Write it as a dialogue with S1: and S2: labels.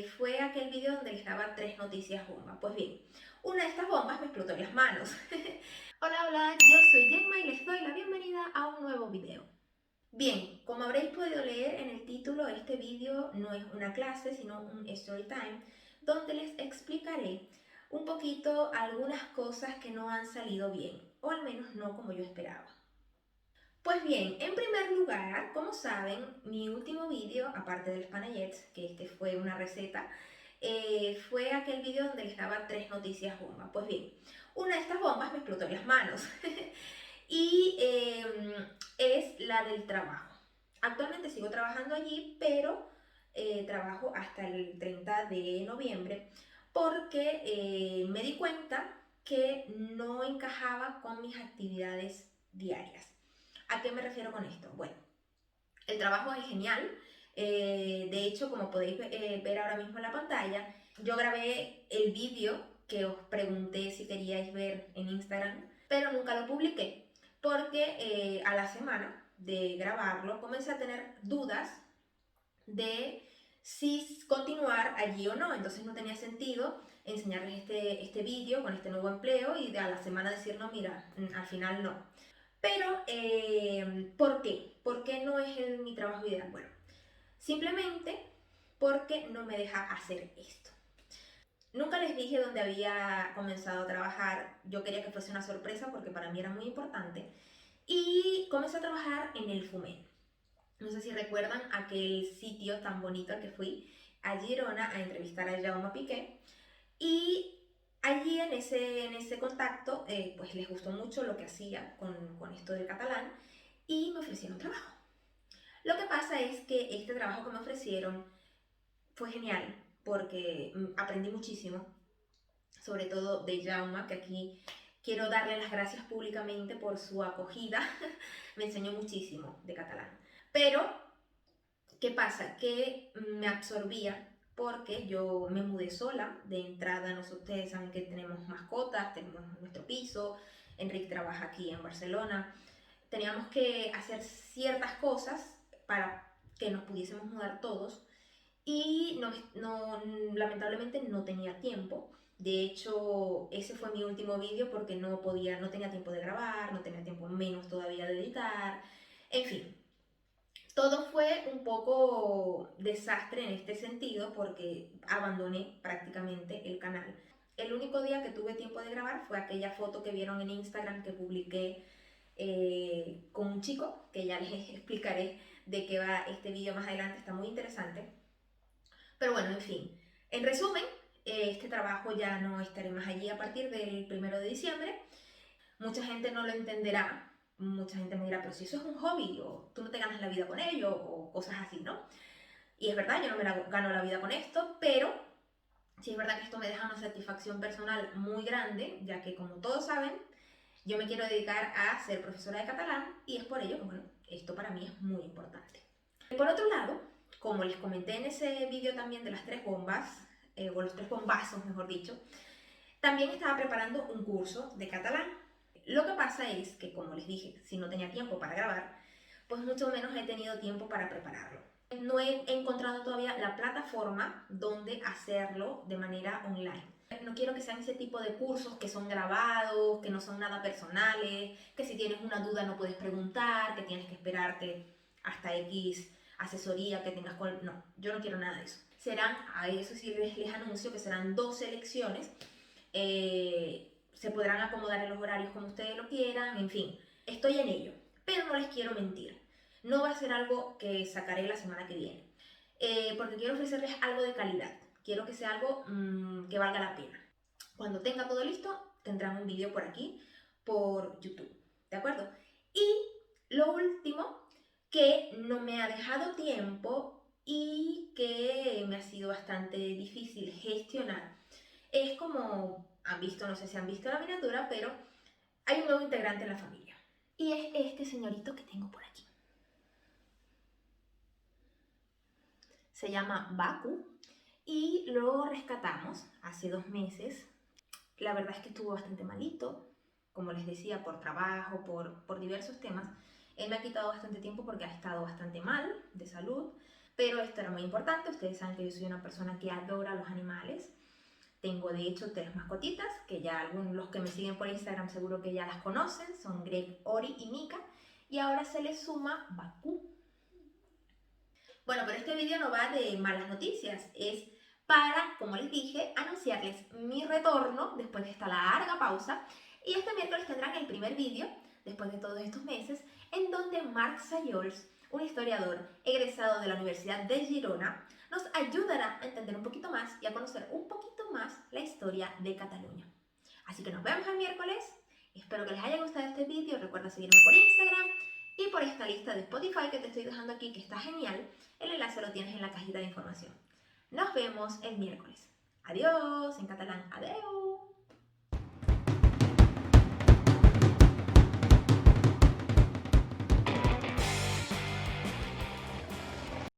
S1: Fue aquel video donde les daba 3 noticias bomba. Pues bien, una de estas bombas me explotó en las manos. Hola, yo soy Gemma y les doy la bienvenida a un nuevo video. Bien, como habréis podido leer en el título, este video no es una clase, sino un story time, donde les explicaré un poquito algunas cosas que no han salido bien, o al menos no como yo esperaba. Pues bien, en primer lugar, como saben, mi último vídeo, aparte del panayets, que este fue una receta, fue aquel vídeo donde les daba 3 noticias bomba. Pues bien, una de estas bombas me explotó en las manos y es la del trabajo. Actualmente sigo trabajando allí, pero trabajo hasta el 30 de noviembre porque me di cuenta que no encajaba con mis actividades diarias. ¿A qué me refiero con esto? Bueno, el trabajo es genial. De hecho, como podéis ver ahora mismo en la pantalla, yo grabé el vídeo que os pregunté si queríais ver en Instagram, pero nunca lo publiqué porque a la semana de grabarlo comencé a tener dudas de si continuar allí o no. Entonces no tenía sentido enseñarles este vídeo con este nuevo empleo y de a la semana decir, no, mira, al final no. Pero, ¿por qué? ¿Por qué no es mi trabajo ideal? Bueno, simplemente porque no me deja hacer esto. Nunca les dije dónde había comenzado a trabajar. Yo quería que fuese una sorpresa porque para mí era muy importante. Y comencé a trabajar en el FUMEN. No sé si recuerdan aquel sitio tan bonito al que fui a Girona a entrevistar a Jaume Piqué. Y allí en ese contacto, pues les gustó mucho lo que hacía con esto del catalán y me ofrecieron trabajo. Lo que pasa es que este trabajo que me ofrecieron fue genial porque aprendí muchísimo, sobre todo de Jaume, que aquí quiero darle las gracias públicamente por su acogida. Me enseñó muchísimo de catalán. Pero, ¿qué pasa? Que me absorbía porque yo me mudé sola de entrada. Ustedes saben que tenemos mascotas, tenemos nuestro piso, Enrique trabaja aquí en Barcelona. Teníamos que hacer ciertas cosas para que nos pudiésemos mudar todos y lamentablemente no tenía tiempo. De hecho, ese fue mi último vídeo porque no tenía tiempo de grabar, no tenía tiempo menos todavía de editar, en fin. Todo fue un poco desastre en este sentido porque abandoné prácticamente el canal. El único día que tuve tiempo de grabar fue aquella foto que vieron en Instagram que publiqué con un chico, que ya les explicaré de qué va este vídeo más adelante, está muy interesante. Pero bueno, en fin, en resumen, este trabajo ya no estaré más allí a partir del 1 de diciembre. Mucha gente no lo entenderá, mucha gente me dirá, pero si eso es un hobby, o tú no te ganas la vida con ello, o cosas así, ¿no? Y es verdad, yo no gano la vida con esto, pero sí es verdad que esto me deja una satisfacción personal muy grande, ya que como todos saben, yo me quiero dedicar a ser profesora de catalán y es por ello que, bueno, esto para mí es muy importante. Por otro lado, como les comenté en ese vídeo también de las 3 bombas, o los 3 bombazos, mejor dicho, también estaba preparando un curso de catalán. Lo que pasa es que, como les dije, si no tenía tiempo para grabar, pues mucho menos he tenido tiempo para prepararlo. No he encontrado todavía la plataforma donde hacerlo de manera online. No quiero que sean ese tipo de cursos que son grabados, que no son nada personales, que si tienes una duda no puedes preguntar, que tienes que esperarte hasta X asesoría que tengas con... No, yo no quiero nada de eso. A eso sí les anuncio que serán 12 lecciones. Se podrán acomodar en los horarios como ustedes lo quieran, en fin, estoy en ello. Pero no les quiero mentir, no va a ser algo que sacaré la semana que viene, porque quiero ofrecerles algo de calidad, quiero que sea algo que valga la pena. Cuando tenga todo listo, tendrán un vídeo por aquí, por YouTube, ¿de acuerdo? Y lo último, que no me ha dejado tiempo y que me ha sido bastante difícil gestionar, es como han visto, no sé si han visto la miniatura, pero hay un nuevo integrante en la familia. Y es este señorito que tengo por aquí. Se llama Baku y lo rescatamos hace 2 meses. La verdad es que estuvo bastante malito, como les decía, por trabajo, por diversos temas. Él me ha quitado bastante tiempo porque ha estado bastante mal de salud. pero esto era muy importante. Ustedes saben que yo soy una persona que adora los animales. Tengo de hecho 3 mascotitas, que ya algunos los que me siguen por Instagram seguro que ya las conocen, son Greg, Ori y Mika, y ahora se les suma Bakú. Bueno, pero este video no va de malas noticias, es para, como les dije, anunciarles mi retorno después de esta larga pausa, y este miércoles tendrán el primer video, después de todos estos meses, en donde Marc Sayols, un historiador egresado de la Universidad de Girona, nos ayudará a entender un poquito más y a conocer un poquito más la historia de Cataluña. Así que nos vemos el miércoles. Espero que les haya gustado este vídeo. Recuerda seguirme por Instagram y por esta lista de Spotify que te estoy dejando aquí, que está genial. El enlace lo tienes en la cajita de información. Nos vemos el miércoles. Adiós, en catalán, adeu.